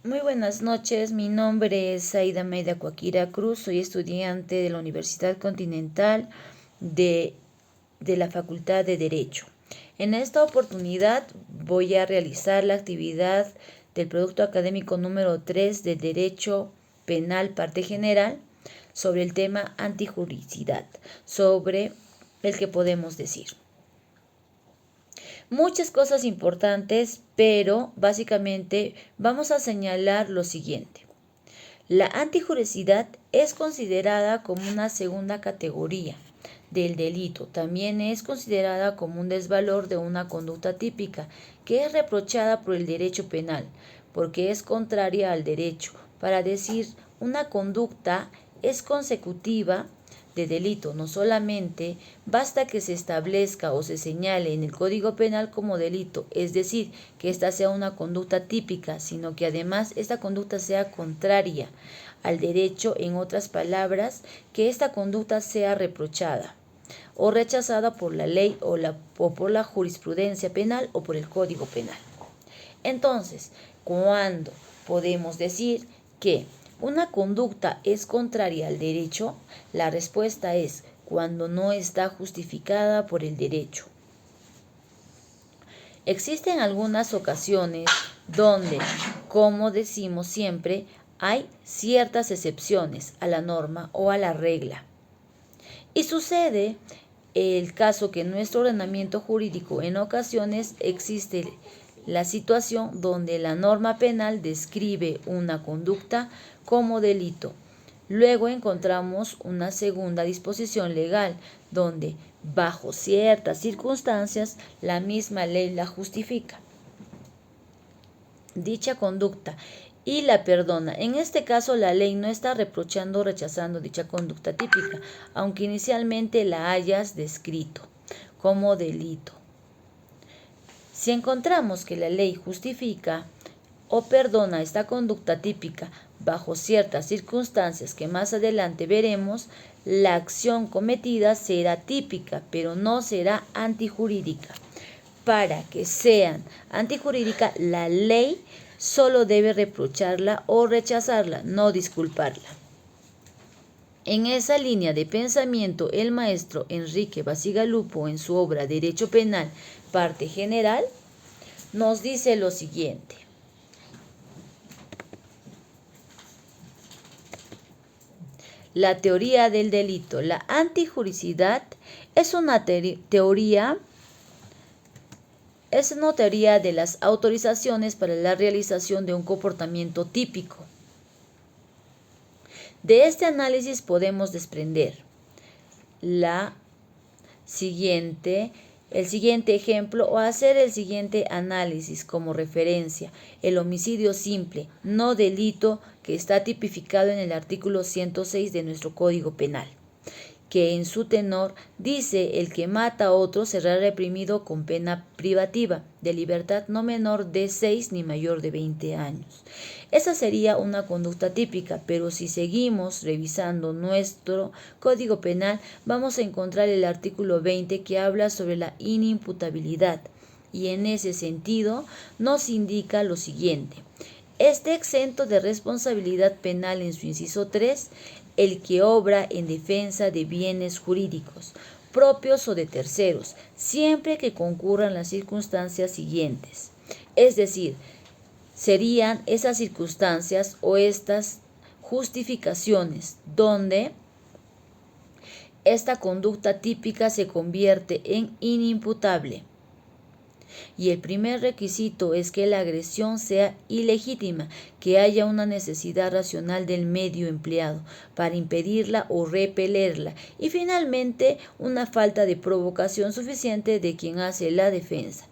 Muy buenas noches, mi nombre es Aida Meida Cuaquira Cruz, soy estudiante de la Universidad Continental de, de la Facultad de Derecho. En esta oportunidad voy a realizar la actividad del producto académico número 3 del Derecho Penal Parte General sobre el tema antijuricidad, sobre el que podemos decir muchas cosas importantes, pero básicamente vamos a señalar lo siguiente. La antijuricidad es considerada como una segunda categoría del delito. También es considerada como un desvalor de una conducta típica que es reprochada por el derecho penal, porque es contraria al derecho. Para decir una conducta es consecutiva de delito, no solamente basta que se establezca o se señale en el Código Penal como delito, es decir, que ésta sea una conducta típica, sino que además esta conducta sea contraria al derecho, en otras palabras, que esta conducta sea reprochada o rechazada por la ley o por la jurisprudencia penal o por el Código Penal. Entonces, ¿cuándo podemos decir que una conducta es contraria al derecho? La respuesta es cuando no está justificada por el derecho. Existen algunas ocasiones donde, como decimos siempre, hay ciertas excepciones a la norma o a la regla. Y sucede el caso que en nuestro ordenamiento jurídico en ocasiones existe la situación donde la norma penal describe una conducta como delito. Luego encontramos una segunda disposición legal donde, bajo ciertas circunstancias, la misma ley la justifica. Dicha conducta y la perdona. En este caso, la ley no está reprochando o rechazando dicha conducta típica, aunque inicialmente la hayas descrito como delito. Si encontramos que la ley justifica o perdona esta conducta típica bajo ciertas circunstancias que más adelante veremos, la acción cometida será típica, pero no será antijurídica. Para que sean antijurídica, la ley solo debe reprocharla o rechazarla, no disculparla. En esa línea de pensamiento, el maestro Enrique Bacigalupo, en su obra Derecho Penal, Parte General, nos dice lo siguiente. La teoría del delito. La antijuricidad es una teoría de las autorizaciones para la realización de un comportamiento típico. De este análisis podemos desprender el siguiente ejemplo o hacer el siguiente análisis como referencia. El homicidio simple, no delito, que está tipificado en el artículo 106 de nuestro Código Penal, que en su tenor dice: el que mata a otro será reprimido con pena privativa de libertad no menor de 6 ni mayor de 20 años. Esa sería una conducta típica, pero si seguimos revisando nuestro Código Penal, vamos a encontrar el artículo 20 que habla sobre la inimputabilidad, y en ese sentido nos indica lo siguiente: esté exento de responsabilidad penal en su inciso 3 el que obra en defensa de bienes jurídicos, propios o de terceros, siempre que concurran las circunstancias siguientes. Es decir, serían esas circunstancias o estas justificaciones donde esta conducta típica se convierte en inimputable. Y el primer requisito es que la agresión sea ilegítima, que haya una necesidad racional del medio empleado para impedirla o repelerla, y finalmente una falta de provocación suficiente de quien hace la defensa.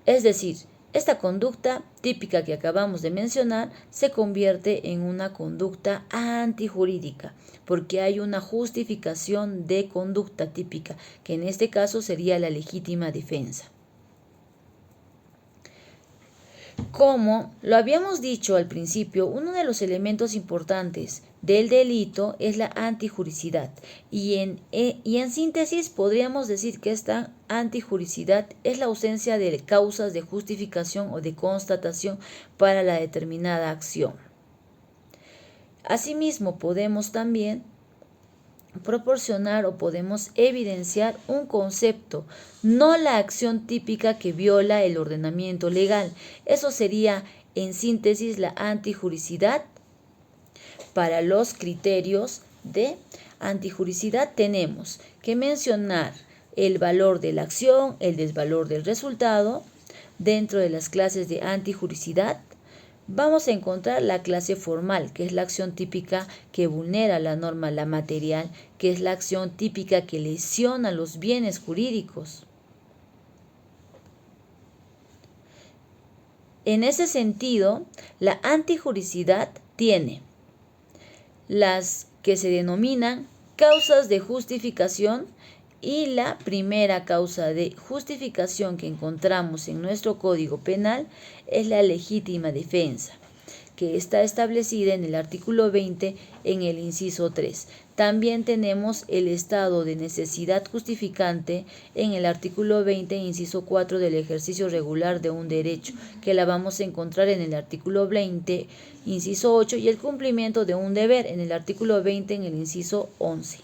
Es decir, esta conducta típica que acabamos de mencionar se convierte en una conducta antijurídica, porque hay una justificación de conducta típica, que en este caso sería la legítima defensa. Como lo habíamos dicho al principio, uno de los elementos importantes del delito es la antijuricidad y en síntesis podríamos decir que esta antijuricidad es la ausencia de causas de justificación o de constatación para la determinada acción. Asimismo, podemos también proporcionar o podemos evidenciar un concepto, no la acción típica que viola el ordenamiento legal. Eso sería, en síntesis, la antijuricidad. Para los criterios de antijuricidad tenemos que mencionar el valor de la acción, el desvalor del resultado. Dentro de las clases de antijuricidad vamos a encontrar la clase formal, que es la acción típica que vulnera la norma, la material, que es la acción típica que lesiona los bienes jurídicos. En ese sentido, la antijuricidad tiene las que se denominan causas de justificación, y la primera causa de justificación que encontramos en nuestro Código Penal es la legítima defensa, que está establecida en el artículo 20 en el inciso 3. También tenemos el estado de necesidad justificante en el artículo 20, inciso 4 del ejercicio regular de un derecho, que la vamos a encontrar en el artículo 20, inciso 8, y el cumplimiento de un deber en el artículo 20 en el inciso 11.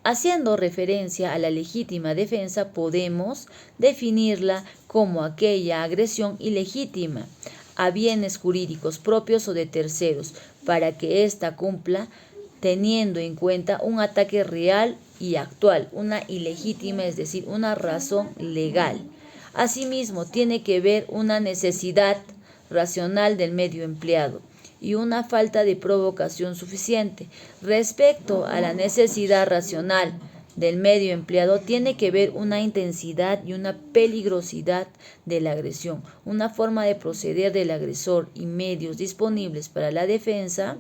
Haciendo referencia a la legítima defensa, podemos definirla como aquella agresión ilegítima a bienes jurídicos propios o de terceros, para que ésta cumpla teniendo en cuenta un ataque real y actual, una ilegítima, es decir, una razón legal. Asimismo, tiene que ver una necesidad racional del medio empleado y una falta de provocación suficiente. Respecto a la necesidad racional del medio empleado, tiene que ver una intensidad y una peligrosidad de la agresión, una forma de proceder del agresor y medios disponibles para la defensa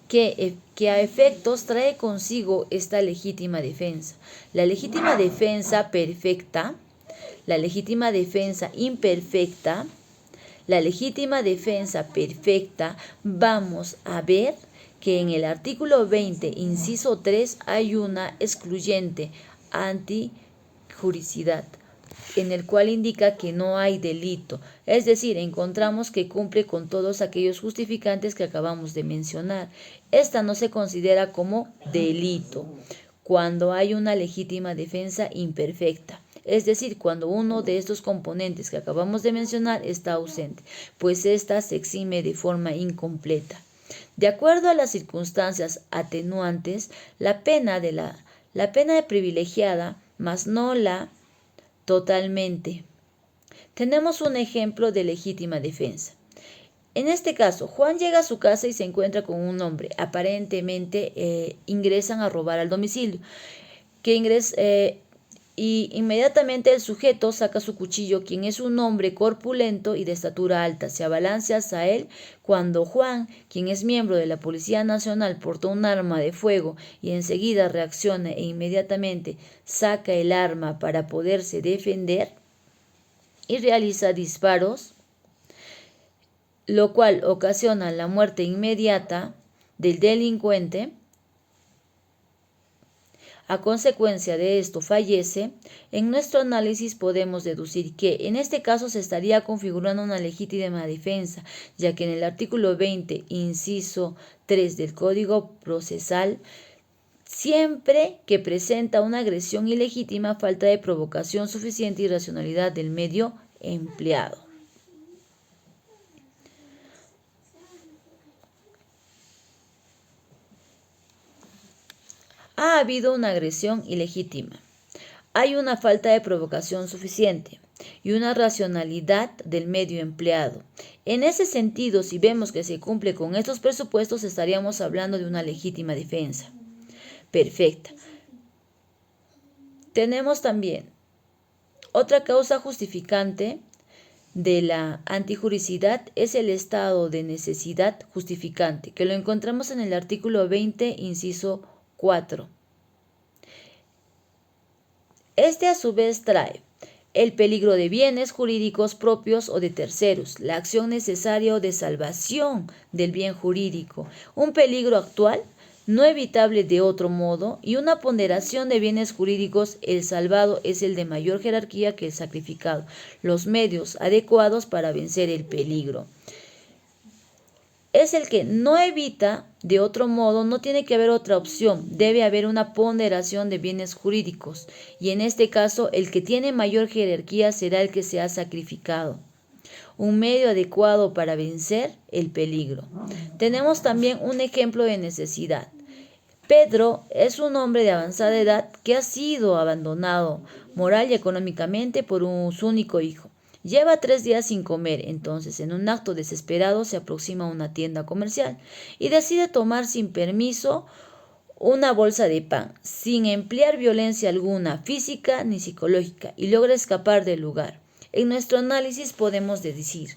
que a efectos trae consigo esta legítima defensa. La legítima defensa perfecta, la legítima defensa imperfecta, la legítima defensa perfecta, vamos a ver que en el artículo 20, inciso 3, hay una excluyente antijuricidad, en el cual indica que no hay delito. Es decir, encontramos que cumple con todos aquellos justificantes que acabamos de mencionar. Esta no se considera como delito cuando hay una legítima defensa imperfecta. Es decir, cuando uno de estos componentes que acabamos de mencionar está ausente, pues ésta se exime de forma incompleta. De acuerdo a las circunstancias atenuantes, la pena de privilegiada, mas no la totalmente. Tenemos un ejemplo de legítima defensa. En este caso, Juan llega a su casa y se encuentra con un hombre. Aparentemente ingresan a robar al domicilio. Y inmediatamente el sujeto saca su cuchillo, quien es un hombre corpulento y de estatura alta. Se abalanza hacia él cuando Juan, quien es miembro de la Policía Nacional, portó un arma de fuego y enseguida reacciona e inmediatamente saca el arma para poderse defender y realiza disparos, lo cual ocasiona la muerte inmediata del delincuente. A consecuencia de esto fallece. En nuestro análisis podemos deducir que en este caso se estaría configurando una legítima defensa, ya que en el artículo 20, inciso 3 del Código Procesal, siempre que presenta una agresión ilegítima, falta de provocación suficiente y racionalidad del medio empleado. Ha habido una agresión ilegítima. Hay una falta de provocación suficiente y una racionalidad del medio empleado. En ese sentido, si vemos que se cumple con estos presupuestos, estaríamos hablando de una legítima defensa perfecta. Tenemos también otra causa justificante de la antijuricidad, es el estado de necesidad justificante, que lo encontramos en el artículo 20, inciso 4. Este a su vez trae el peligro de bienes jurídicos propios o de terceros, la acción necesaria o de salvación del bien jurídico, un peligro actual no evitable de otro modo, y una ponderación de bienes jurídicos, el salvado es el de mayor jerarquía que el sacrificado, los medios adecuados para vencer el peligro. Es el que no evita de otro modo, no tiene que haber otra opción, debe haber una ponderación de bienes jurídicos, y en este caso el que tiene mayor jerarquía será el que se ha sacrificado. Un medio adecuado para vencer el peligro. Tenemos también un ejemplo de necesidad. Pedro es un hombre de avanzada edad que ha sido abandonado moral y económicamente por su único hijo. Lleva 3 días sin comer, entonces en un acto desesperado se aproxima a una tienda comercial y decide tomar sin permiso una bolsa de pan, sin emplear violencia alguna, física ni psicológica, y logra escapar del lugar. En nuestro análisis podemos decir,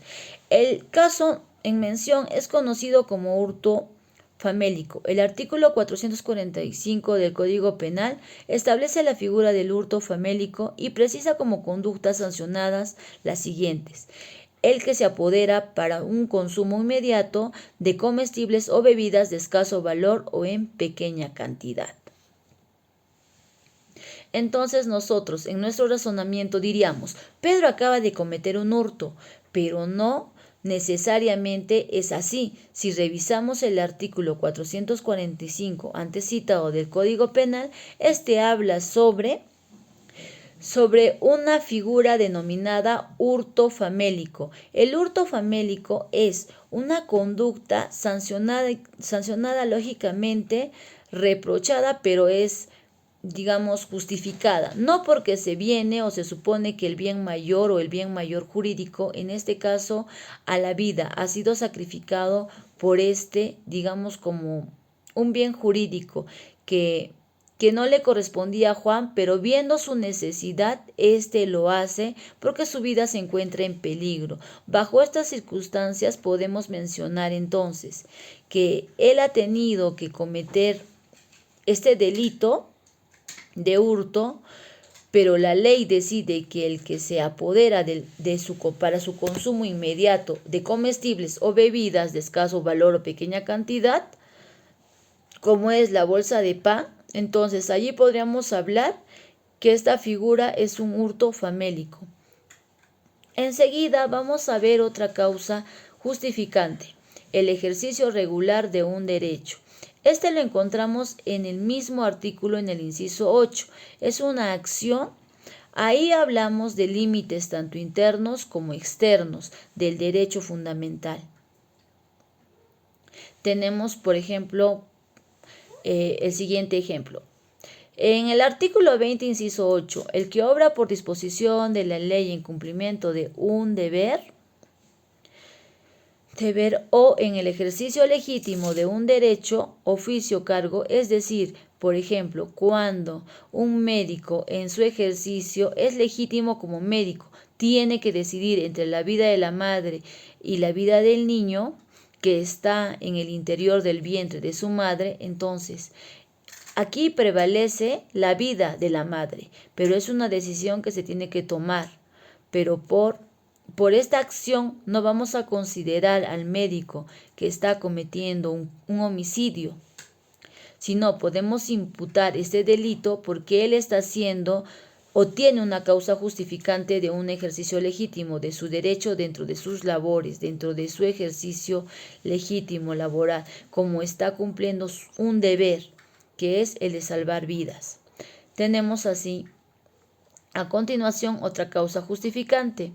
el caso en mención es conocido como hurto famélico. El artículo 445 del Código Penal establece la figura del hurto famélico y precisa como conductas sancionadas las siguientes: el que se apodera para un consumo inmediato de comestibles o bebidas de escaso valor o en pequeña cantidad. Entonces nosotros en nuestro razonamiento diríamos, Pedro acaba de cometer un hurto, pero no necesariamente es así. Si revisamos el artículo 445 antes citado del Código Penal, este habla sobre una figura denominada hurto famélico. El hurto famélico es una conducta sancionada lógicamente, reprochada, pero es justificada, no porque se viene o se supone que el bien mayor o el bien mayor jurídico, en este caso a la vida, ha sido sacrificado por como un bien jurídico que no le correspondía a Juan, pero viendo su necesidad, lo hace porque su vida se encuentra en peligro. Bajo estas circunstancias podemos mencionar entonces que él ha tenido que cometer este delito de hurto, pero la ley decide que el que se apodera para su consumo inmediato de comestibles o bebidas de escaso valor o pequeña cantidad, como es la bolsa de pan, entonces allí podríamos hablar que esta figura es un hurto famélico. Enseguida vamos a ver otra causa justificante, el ejercicio regular de un derecho. Lo encontramos en el mismo artículo en el inciso 8. Es una acción. Ahí hablamos de límites tanto internos como externos del derecho fundamental. Tenemos, por ejemplo, el siguiente ejemplo. En el artículo 20, inciso 8, el que obra por disposición de la ley en cumplimiento de un deber o en el ejercicio legítimo de un derecho, oficio, cargo, es decir, por ejemplo, cuando un médico en su ejercicio es legítimo como médico, tiene que decidir entre la vida de la madre y la vida del niño que está en el interior del vientre de su madre, entonces aquí prevalece la vida de la madre, pero es una decisión que se tiene que tomar, pero por esta acción no vamos a considerar al médico que está cometiendo un homicidio, sino podemos imputar este delito porque él está haciendo o tiene una causa justificante de un ejercicio legítimo de su derecho dentro de sus labores, dentro de su ejercicio legítimo laboral, como está cumpliendo un deber, que es el de salvar vidas. Tenemos así, a continuación, otra causa justificante,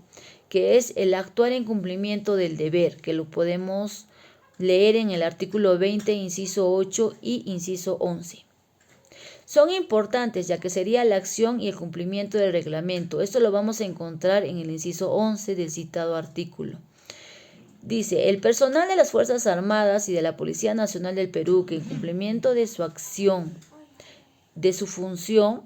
que es el actuar en cumplimiento del deber, que lo podemos leer en el artículo 20, inciso 8 y inciso 11. Son importantes ya que sería la acción y el cumplimiento del reglamento. Esto lo vamos a encontrar en el inciso 11 del citado artículo. Dice, el personal de las Fuerzas Armadas y de la Policía Nacional del Perú que en cumplimiento de su acción, de su función,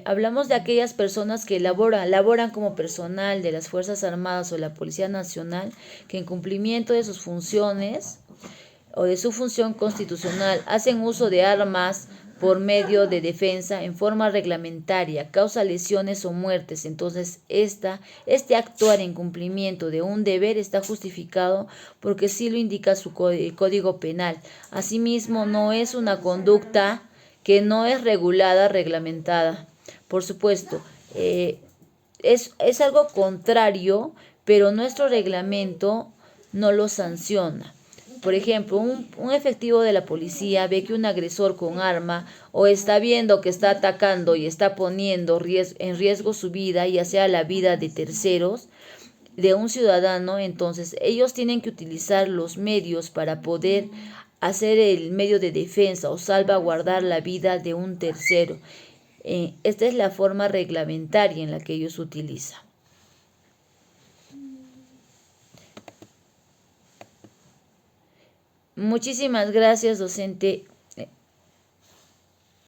hablamos de aquellas personas que laboran como personal de las Fuerzas Armadas o la Policía Nacional que en cumplimiento de sus funciones o de su función constitucional hacen uso de armas por medio de defensa en forma reglamentaria causa lesiones o muertes, entonces este actuar en cumplimiento de un deber está justificado porque sí lo indica su Código Penal. Asimismo, no es una conducta que no es regulada, reglamentada. Por supuesto, es algo contrario, pero nuestro reglamento no lo sanciona. Por ejemplo, un efectivo de la policía ve que un agresor con arma o está viendo que está atacando y está poniendo en riesgo su vida, ya sea la vida de terceros, de un ciudadano, entonces ellos tienen que utilizar los medios para poder hacer el medio de defensa o salvaguardar la vida de un tercero. Esta es la forma reglamentaria en la que ellos utilizan. Muchísimas gracias, docente